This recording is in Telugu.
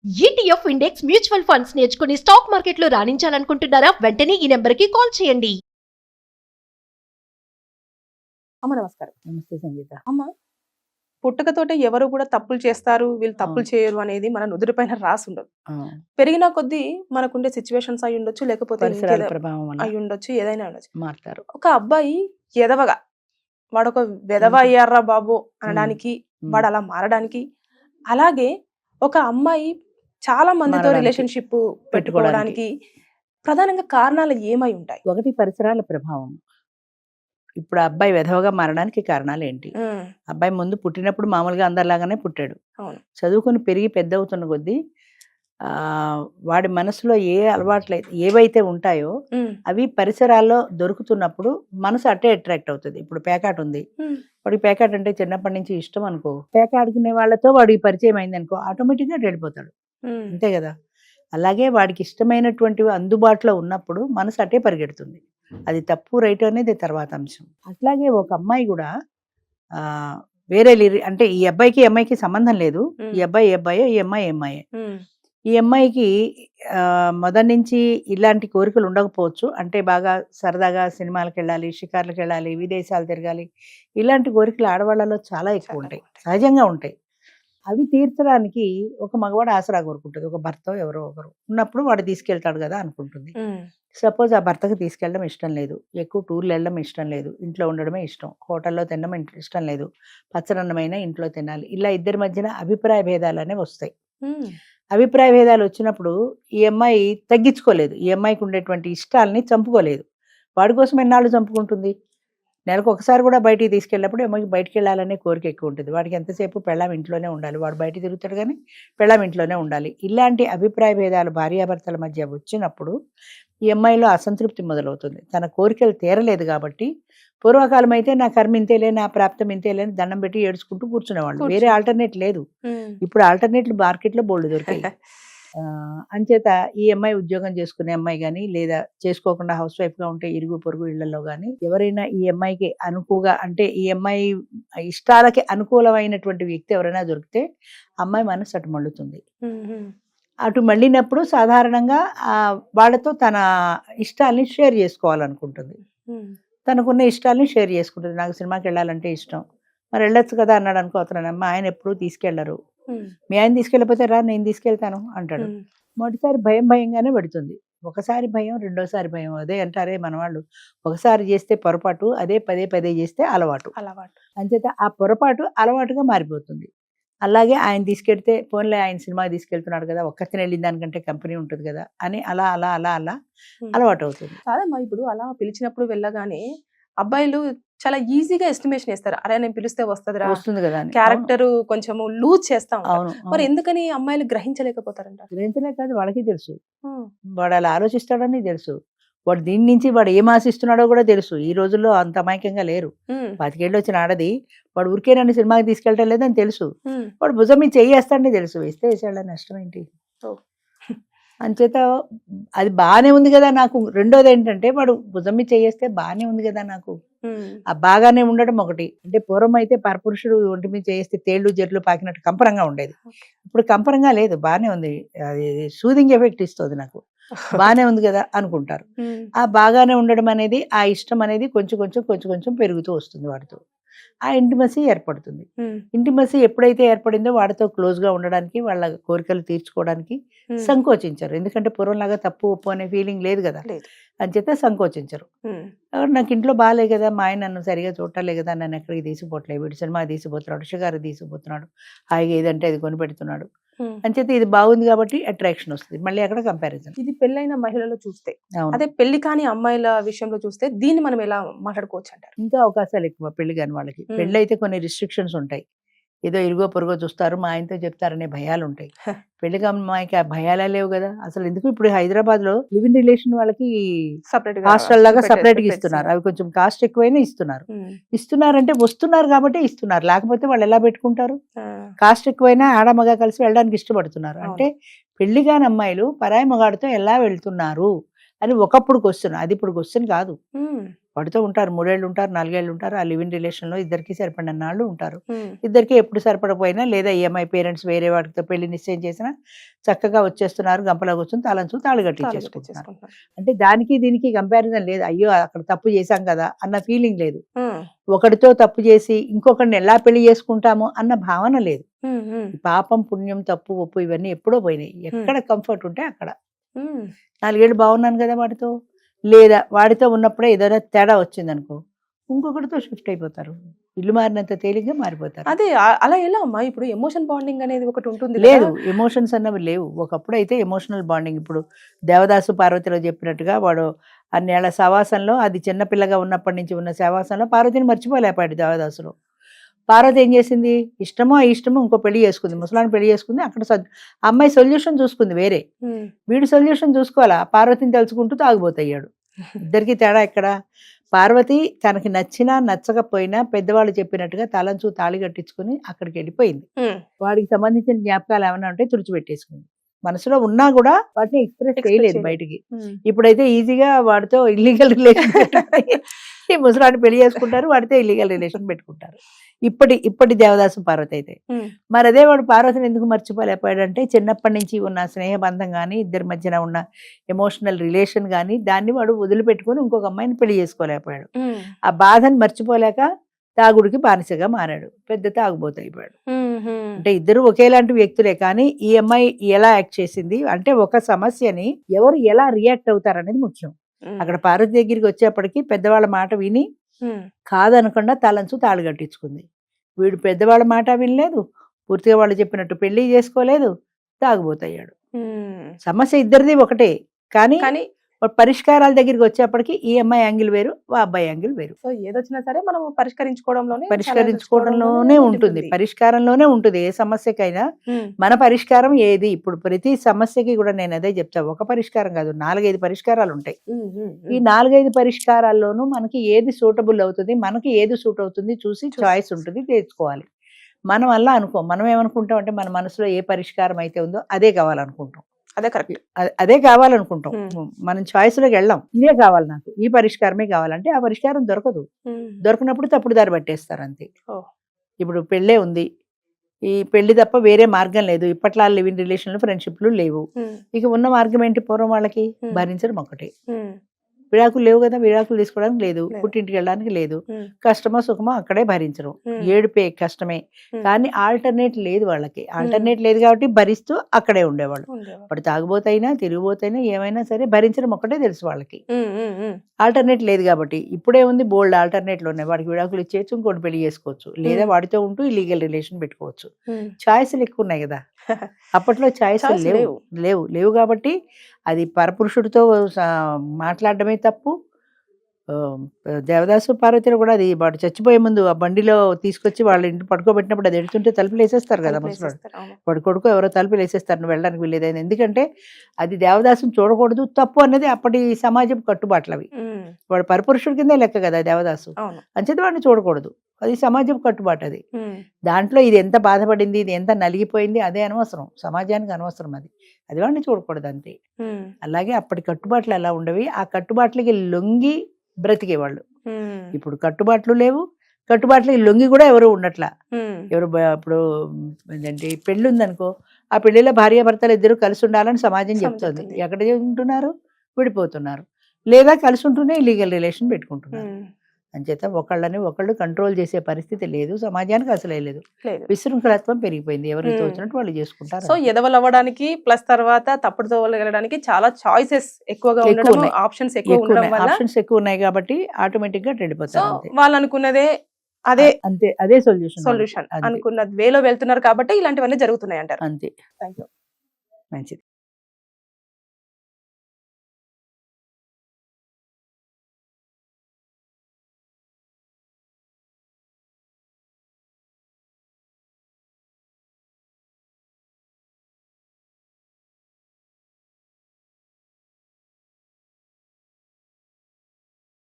ఈటీఎఫ్ ఇండెక్స్ మ్యూచువల్ ఫండ్స్ నేర్చుకుని స్టాక్ మార్కెట్లో రాణించాలనుకుంటున్నారా? వెంటనే ఈ నెంబర్కి కాల్ చేయండి. అమ్మ నమస్కారం. నమస్తే సంగీత. అమ్మ, పుట్టుకతోటే ఎవరు కూడా తప్పులు చేస్తారు, వీళ్ళు తప్పులు చేయరు అనేది మన నుదుటిపైన రాసి ఉండదు. పెరిగిన కొద్దీ మనకుండే సిచ్యువేషన్స్ అయి ఉండొచ్చు, లేకపోతే పరిసరాల ఇంకేదో ప్రభావం వల్ల అయి ఉండొచ్చు, ఏదైనా ఉండొచ్చు. మారుతారు. ఒక అబ్బాయి ఎదవగా వాడొక వెదవ అయ్యారా బాబు అనడానికి, వాడు అలా మారడానికి, అలాగే ఒక అమ్మాయి చాలా మందితో మారడానికి, రిలేషన్షిప్ పెట్టుకోవడానికి ప్రధానంగా కారణాలు ఏమై ఉంటాయి? ఒకటి పరిసరాల ప్రభావం. ఇప్పుడు ఆ అబ్బాయి వెధవగా మారడానికి కారణాలు ఏంటి? అబ్బాయి ముందు పుట్టినప్పుడు మామూలుగా అందరిలాగానే పుట్టాడు. అవును. చదువుకొని పెరిగి పెద్ద అవుతున్న కొద్దీ వాడి మనసులో ఏ అలవాట్లు ఏవైతే ఉంటాయో అవి పరిసరాల్లో దొరుకుతున్నప్పుడు మనసు అట్టే అట్రాక్ట్ అవుతుంది. ఇప్పుడు పేకాట ఉంది, వాడికి పేకాట అంటే చిన్నప్పటి నుంచి ఇష్టం అనుకో, పేక ఆడుకునే వాళ్ళతో వాడికి పరిచయం అయింది అనుకో, ఆటోమేటిక్గా వెళ్ళిపోతాడు. అంతే కదా. అలాగే వాడికి ఇష్టమైనటువంటివి అందుబాటులో ఉన్నప్పుడు మనసు అట్టే పరిగెడుతుంది. అది తప్పు రైట్ అనేది తర్వాత అంశం. అట్లాగే ఒక అమ్మాయి కూడా వేరే అంటే ఈ అమ్మాయికి సంబంధం లేదు. ఈ అబ్బాయి ఈ అమ్మాయి. ఈ అమ్మాయికి మొదటి నుంచి ఇలాంటి కోరికలు ఉండకపోవచ్చు. అంటే బాగా సరదాగా సినిమాలకు వెళ్ళాలి, షికార్లకు వెళ్ళాలి, విదేశాలు తిరగాలి, ఇలాంటి కోరికలు ఆడవాళ్ళలో చాలా ఎక్కువ ఉంటాయి, సహజంగా ఉంటాయి. అవి తీర్చడానికి ఒక మగవాడు ఆసరా కోరుకుంటుంది. ఒక భర్త ఎవరో ఒకరు ఉన్నప్పుడు వాడు తీసుకెళ్తాడు కదా అనుకుంటుంది. సపోజ్ ఆ భర్తకు తీసుకెళ్ళడం ఇష్టం లేదు, ఎక్కువ టూర్లు వెళ్ళడం ఇష్టం లేదు, ఇంట్లో ఉండడమే ఇష్టం, హోటల్లో తినడం ఇష్టం లేదు, పచ్చనన్నమైనా ఇంట్లో తినాలి, ఇలా ఇద్దరి మధ్యన అభిప్రాయ భేదాలు అనేవి వస్తాయి. అభిప్రాయ భేదాలు వచ్చినప్పుడు ఈ అమ్మాయి తగ్గించుకోలేదు, ఈ అమ్మాయికి ఉండేటువంటి ఇష్టాలని చంపుకోలేదు. వాడి కోసం ఎన్నాళ్ళు చంపుకుంటుంది? నెలకు ఒకసారి కూడా బయటికి తీసుకెళ్ళినప్పుడు అమ్మాయికి బయటికి వెళ్ళాలనే కోరిక ఎక్కువ ఉంటుంది. వాడికి ఎంతసేపు పెళ్ళాం ఇంట్లోనే ఉండాలి, వాడు బయట తిరుగుతాడు కానీ పెళ్ళాం ఇంట్లోనే ఉండాలి. ఇలాంటి అభిప్రాయ భేదాలు భార్యాభర్తల మధ్య వచ్చినప్పుడు ఈ అమ్మాయిలో అసంతృప్తి మొదలవుతుంది. తన కోరికలు తీరలేదు కాబట్టి, పూర్వకాలం అయితే నా కర్మ ఇంతేలే, నా ప్రాప్తం ఇంతేలే అని దండం పెట్టి ఏడుచుకుంటూ కూర్చునేవాళ్ళు. వేరే ఆల్టర్నేట్ లేదు. ఇప్పుడు ఆల్టర్నేట్లు మార్కెట్లో బోల్డ్ దొరికాయి. అంచేత ఈ అమ్మాయి ఉద్యోగం చేసుకునే అమ్మాయి కానీ, లేదా చేసుకోకుండా హౌస్ వైఫ్గా ఉంటే ఇరుగు పొరుగు ఇళ్లలో కానీ ఎవరైనా ఈ అమ్మాయికి అనుకుగా, అంటే ఈ అమ్మాయి ఇష్టాలకి అనుకూలమైనటువంటి వ్యక్తి ఎవరైనా దొరికితే అమ్మాయి మనసు అటు మళ్ళుతుంది. అటు మళ్ళినప్పుడు సాధారణంగా వాళ్ళతో తన ఇష్టాలని షేర్ చేసుకోవాలనుకుంటుంది. తనకున్న ఇష్టాలని షేర్ చేసుకుంటుంది. నాకు సినిమాకి వెళ్ళాలంటే ఇష్టం, మరి వెళ్ళొచ్చు కదా అన్నాడు అనుకో అతను, అమ్మ ఆయన ఎప్పుడూ తీసుకెళ్లరు, మీ ఆయన తీసుకెళ్ళిపోతే రా నేను తీసుకెళ్తాను అంటాడు. మొదటిసారి భయంగానే పెడుతుంది. ఒకసారి భయం, రెండోసారి భయం. అదే అంటారే మన వాళ్ళు, ఒకసారి చేస్తే పొరపాటు, అదే పదే చేస్తే అలవాటు. అంచేత ఆ పొరపాటు అలవాటుగా మారిపోతుంది. అలాగే ఆయన తీసుకెళ్తే పోన్లే ఆయన సినిమాకి తీసుకెళ్తున్నాడు కదా, ఒక్కరిని వెళ్ళిన దానికంటే కంపెనీ ఉంటుంది కదా అని అలా అలవాటు అవుతుంది. కాదమ్మా, ఇప్పుడు అలా పిలిచినప్పుడు వెళ్ళగానే అబ్బాయిలు చాలా ఈజీగా ఎస్టిమేషన్ వేస్తారు. అరే నేను పిలిస్తే వస్తుంది కదా, క్యారెక్టర్ కొంచెం లూజ్ చేస్తా ఉంటారు. మరి ఎందుకని అమ్మాయిలు గ్రహించలేకపోతారంట? గ్రహించలేక కాదు, వాళ్ళకి తెలుసు, వాడు అలా ఆలోచిస్తాడని తెలుసు. వాడు దీని నుంచి వాడు ఏం ఆశిస్తున్నాడో కూడా తెలుసు. ఈ రోజుల్లో అంత అమాయకంగా లేరు. 25 ఏళ్ళు వచ్చిన ఆడది వాడు ఊరికే నన్ను సినిమాకి తీసుకెళ్ళటం లేదని తెలుసు. వాడు భుజం మీద చేయేస్తాడని తెలుసు, వేస్తే వేసాడని నష్టం ఏంటి? అంచేత అది బాగానే ఉంది కదా నాకు. రెండోది ఏంటంటే వాడు భుజం మీద చేయేస్తే బాగానే ఉంది కదా నాకు. ఆ బాగానే ఉండడం ఒకటి. అంటే పూర్వం అయితే పరపురుషుడు ఒంటి మీద చేస్తే తేళ్లు జర్లు పాకినట్టు కంపరంగా ఉండేది. ఇప్పుడు కంపరంగా లేదు, బాగానే ఉంది. అది సూదింగ్ ఎఫెక్ట్ ఇస్తుంది నాకు. బాగానే ఉంది కదా అనుకుంటారు. ఆ బాగానే ఉండడం అనేది, ఆ ఇష్టం అనేది కొంచెం పెరుగుతూ వస్తుంది వాడితో. ఆ ఇంటిమసీ ఏర్పడుతుంది. ఇంటిమసీ ఎప్పుడైతే ఏర్పడిందో వాడితో క్లోజ్ గా ఉండడానికి, వాళ్ళ కోరికలు తీర్చుకోవడానికి సంకోచించరు. ఎందుకంటే పూర్వంలాగా తప్పు ఒప్పు అనే ఫీలింగ్ లేదు కదా, అంచేత సంకోచించరు. నాకు ఇంట్లో బాగాలే కదా, మా ఆయన నన్ను సరిగా చూడలే కదా, నన్ను ఎక్కడికి తీసిపోవట్లేదు, వీడు సినిమా తీసిపోతున్నాడు, షుగర్ తీసిపోతున్నాడు, హాయిగా ఏదంటే అది కొని పెడుతున్నాడు, అంచేత ఇది బాగుంది కాబట్టి అట్రాక్షన్ వస్తుంది. మళ్ళీ అక్కడ కంపారిజన్. ఇది పెళ్ళైన మహిళలో చూస్తే, అదే పెళ్లి కాని అమ్మాయిల విషయంలో చూస్తే దీన్ని మనం ఎలా మాట్లాడుకోవచ్చు అంటారు? ఇంకా అవకాశాలు ఎక్కువ పెళ్లి కాని వాళ్ళకి. పెళ్లి అయితే కొన్ని రిస్ట్రిక్షన్స్ ఉంటాయి. ఏదో ఇరుగో పొరుగో చూస్తారు, మా ఆయనతో చెప్తారనే భయాలు ఉంటాయి. పెళ్లి కాని అమ్మాయికి ఆ భయాలే లేవు కదా అసలు. ఎందుకు ఇప్పుడు హైదరాబాద్ లో లివ్ ఇన్ రిలేషన్ వాళ్ళకి హాస్టల్ లాగా సపరేట్ గా ఇస్తున్నారు. అవి కొంచెం కాస్ట్ ఎక్కువైనా ఇస్తున్నారంటే వస్తున్నారు కాబట్టి ఇస్తున్నారు, లేకపోతే వాళ్ళు ఎలా పెట్టుకుంటారు? కాస్ట్ ఎక్కువైనా ఆడ మగ కలిసి వెళ్ళడానికి ఇష్టపడుతున్నారు. అంటే పెళ్లి కాని అమ్మాయిలు పరాయి మగాడితో ఎలా వెళ్తున్నారు అని ఒకప్పుడు క్వశ్చన్, అది ఇప్పుడు క్వశ్చన్ కాదు. వాడితో ఉంటారు, 3 ఏళ్ళు ఉంటారు, 4 ఏళ్ళు ఉంటారు. ఆ లివ్ ఇన్ రిలేషన్ లో ఇద్దరికి సరిపడిన నాళ్ళు ఉంటారు. ఇద్దరికి ఎప్పుడు సరిపడపోయినా లేదా ఈఎంఐ పేరెంట్స్ వేరే వాడితో పెళ్లి నిశ్చయం చేసినా చక్కగా వచ్చేస్తున్నారు, గంపలో కూర్చొని తాళంచు తాళి కట్టించేసుకుంటున్నారు. అంటే దానికి దీనికి కంపారిజన్ లేదు. అయ్యో అక్కడ తప్పు చేశాం కదా అన్న ఫీలింగ్ లేదు. ఒకటితో తప్పు చేసి ఇంకొకరిని ఎలా పెళ్లి చేసుకుంటాము అన్న భావన లేదు. పాపం పుణ్యం తప్పు ఒప్పు ఇవన్నీ ఎప్పుడో పోయినాయి. ఎక్కడ కంఫర్ట్ ఉంటే అక్కడ. 4 ఏళ్ళు బాగున్నాను కదా వాడితో, లేదా వాడితో ఉన్నప్పుడే ఏదైనా తేడా వచ్చింది అనుకో ఇంకొకటితో షిఫ్ట్ అయిపోతారు. ఇల్లు మారినంత తేలిగ్గా మారిపోతారు. అదే అలా ఎలా అమ్మా? ఇప్పుడు ఎమోషన్ బాండింగ్ అనేది ఒకటి ఉంటుంది లేదు, ఎమోషన్స్ అన్నవి లేవు. ఒకప్పుడు అయితే ఎమోషనల్ బాండింగ్. ఇప్పుడు దేవదాసు పార్వతిలో చెప్పినట్టుగా వాడు అన్నేళ్ల సవాసంలో, అది చిన్నపిల్లగా ఉన్నప్పటి నుంచి ఉన్న సవాసంలో పార్వతిని మర్చిపోలేపాడు దేవదాసులో. పార్వతి ఏం చేసింది, ఇష్టమో ఇష్టమో ఇంకో పెళ్లి చేసుకుంది, ముసలాన్ని పెళ్లి చేసుకుంది. అక్కడ అమ్మాయి సొల్యూషన్ చూసుకుంది వేరే, వీడు సొల్యూషన్ చూసుకోవాలా, పార్వతిని తలుచుకుంటూ తాగుబోతయ్యాడు. ఇద్దరికి తేడా ఎక్కడ? పార్వతి తనకి నచ్చినా నచ్చకపోయినా పెద్దవాళ్ళు చెప్పినట్టుగా తలంచు తాళి కట్టించుకుని అక్కడికి వెళ్ళిపోయింది. వాడికి సంబంధించిన జ్ఞాపకాలు ఏమైనా ఉంటే తుడిచిపెట్టేసుకుంది. మనసులో ఉన్నా కూడా వాటిని ఎక్స్ప్రెస్ చేయలేదు బయటికి. ఇప్పుడైతే ఈజీగా వాడితో ఇల్లీగల్ రిలేషన్ ఈ ముసలాన్ని పెళ్లి చేసుకుంటారు, వాడితో ఇల్లీగల్ రిలేషన్ పెట్టుకుంటారు. ఇప్పటి దేవదాసు పార్వతి అయితే. మరి అదే వాడు పార్వతిని ఎందుకు మర్చిపోలేకపోయాడంటే చిన్నప్పటి నుంచి ఉన్న స్నేహబంధం కానీ ఇద్దరి మధ్యన ఉన్న ఎమోషనల్ రిలేషన్ కానీ దాన్ని వాడు వదిలిపెట్టుకుని ఇంకొక అమ్మాయిని పెళ్లి చేసుకోలేకపోయాడు. ఆ బాధని మర్చిపోలేక తాగుడికి బానిసగా మారాడు, పెద్ద తాగుబోతైపోయాడు. అంటే ఇద్దరు ఒకేలాంటి వ్యక్తులే, కానీ ఈ అమ్మాయి ఎలా యాక్ట్ చేసింది అంటే ఒక సమస్యని ఎవరు ఎలా రియాక్ట్ అవుతారనేది ముఖ్యం. అక్కడ పార్వతి దగ్గరికి వచ్చేప్పటికి పెద్దవాళ్ళ మాట విని కాదనకుండా తలంచు తాళి కట్టించుకుంది. వీడు పెద్దవాళ్ళ మాట వినలేదు, పూర్తిగా వాళ్ళు చెప్పినట్టు పెళ్లి చేసుకోలేదు, తాగుబోతయ్యాడు. సమస్య ఇద్దరిది ఒకటే, కానీ పరిష్కారాల దగ్గరికి వచ్చేప్పటికి ఈ అమ్మాయి యాంగిల్ వేరు, ఆ అబ్బాయి యాంగిల్ వేరు. సో ఏదొచ్చినా సరే మనం పరిష్కరించుకోవడంలోనే ఉంటుంది, పరిష్కారంలోనే ఉంటుంది. ఏ సమస్యకైనా మన పరిష్కారం ఏది. ఇప్పుడు ప్రతి సమస్యకి కూడా నేను అదే చెప్తా, ఒక పరిష్కారం కాదు, 4-5 పరిష్కారాలు ఉంటాయి. ఈ 4-5 పరిష్కారాల్లోనూ మనకి ఏది సూటబుల్ అవుతుంది, మనకి ఏది సూట్ అవుతుంది చూసి చాయిస్ ఉంటుంది, తెచ్చుకోవాలి. మనం అలా మనం ఏమనుకుంటాం అంటే మన మనసులో ఏ పరిష్కారం అయితే ఉందో అదే కావాలనుకుంటాం. అదే కరెక్ట్, అదే కావాలనుకుంటాం. మనం చాయిస్లోకి వెళ్ళాం, ఇదే కావాలి నాకు, ఈ పరిష్కారమే కావాలంటే ఆ పరిష్కారం దొరకదు. దొరకనప్పుడు తప్పుడు దారి పట్టేస్తారు అంతే. ఇప్పుడు పెళ్ళే ఉంది, ఈ పెళ్లి తప్ప వేరే మార్గం లేదు. ఇప్పట్లో లివ్ ఇన్ రిలేషన్లు ఫ్రెండ్షిప్లు లేవు. ఇక ఉన్న మార్గం ఏంటి? పూర్వం వాళ్ళకి భరించడం ఒకటే. విడాకులు లేవు కదా, విడాకులు తీసుకోవడానికి లేదు, పుట్టింటికి వెళ్ళడానికి లేదు, కష్టమో సుఖమో అక్కడే భరించడం, ఏడుపే కష్టమే. కానీ ఆల్టర్నేట్ లేదు వాళ్ళకి. ఆల్టర్నేట్ లేదు కాబట్టి భరిస్తూ అక్కడే ఉండేవాళ్ళు. ఇప్పుడు తాగుబోతైనా తిరిగిపోతైనా ఏమైనా సరే భరించడం ఒకటే తెలుసు వాళ్ళకి. ఆల్టర్నేట్ లేదు కాబట్టి ఇప్పుడే ఉంది, బోల్డ్ ఆల్టర్నేట్లు ఉన్నాయి. వాడికి విడాకులు ఇచ్చేయచ్చు, ఇంకోటి పెళ్లి చేసుకోవచ్చు, లేదా వాడితో ఉంటూ ఇల్లీగల్ రిలేషన్ పెట్టుకోవచ్చు. చాయిస్లు ఎక్కువ ఉన్నాయి కదా. అప్పట్లో చాయిస్లు లేవు కాబట్టి అది పరపురుషుడితో మాట్లాడడమే తప్పు. దేవదాసు పార్వతిలో కూడా అది వాడు చచ్చిపోయే ముందు ఆ బండిలో తీసుకొచ్చి వాళ్ళ ఇంటి పడుకోబెట్టినప్పుడు అది ఎడుతుంటే తలుపులు వేసేస్తారు కదా ముసలాడు, వాడి కొడుకు ఎవరో తలుపులు వేసేస్తారు, నువ్వు వెళ్ళడానికి వీల్లేదని. ఎందుకంటే అది దేవదాసుని చూడకూడదు, తప్పు అనేది అప్పటి సమాజం కట్టుబాట్లు అవి. వాడు పరపురుషుడి కిందే లెక్క కదా దేవదాసు, అంచేది వాడిని చూడకూడదు, అది సమాజం కట్టుబాటు. అది దాంట్లో ఇది ఎంత బాధపడింది, ఇది ఎంత నలిగిపోయింది అదే అనవసరం, సమాజానికి అనవసరం. అది వాడిని చూడకూడదు అంతే. అలాగే అప్పటి కట్టుబాట్లు ఎలా ఉండవి, ఆ కట్టుబాట్లకి లొంగి బ్రతికేవాళ్ళు. ఇప్పుడు కట్టుబాట్లు లేవు, కట్టుబాట్లకి లొంగి కూడా ఎవరు ఉండట్లా. ఎవరు ఇప్పుడు ఏంటంటే పెళ్లి ఉందనుకో, ఆ పెళ్లిలో భార్యాభర్తలు ఇద్దరు కలిసి ఉండాలని సమాజం చెప్తుంది. ఎక్కడ ఉంటున్నారు? విడిపోతున్నారు, లేదా కలిసి ఉంటూనే ఇల్లీగల్ రిలేషన్ పెట్టుకుంటున్నారు. అంచేత ఒకళ్ళని ఒకళ్ళు కంట్రోల్ చేసే పరిస్థితి లేదు, సమాజానికి అసలే లేదు. విశృంఖలత్వం పెరిగిపోయింది, ఎవరికి తోచినట్టు వాళ్ళు చేసుకుంటారు. సో ఎదవలు అవ్వడానికి ప్లస్ తర్వాత తప్పుడుతో వెళ్ళడానికి చాలా చాయిసెస్ ఎక్కువగా ఉండడం, ఆప్షన్స్ ఎక్కువ ఉన్నాయి కాబట్టి ఆటోమేటిక్ గా వెళ్ళిపోతారు. వాళ్ళు అనుకున్నదే అదే, అంతే, అదే సొల్యూషన్ అనుకున్న వేలో వెళ్తున్నారు కాబట్టి ఇలాంటివన్నీ జరుగుతున్నాయి అంటారు. అంతే. Thank you. మంచిది.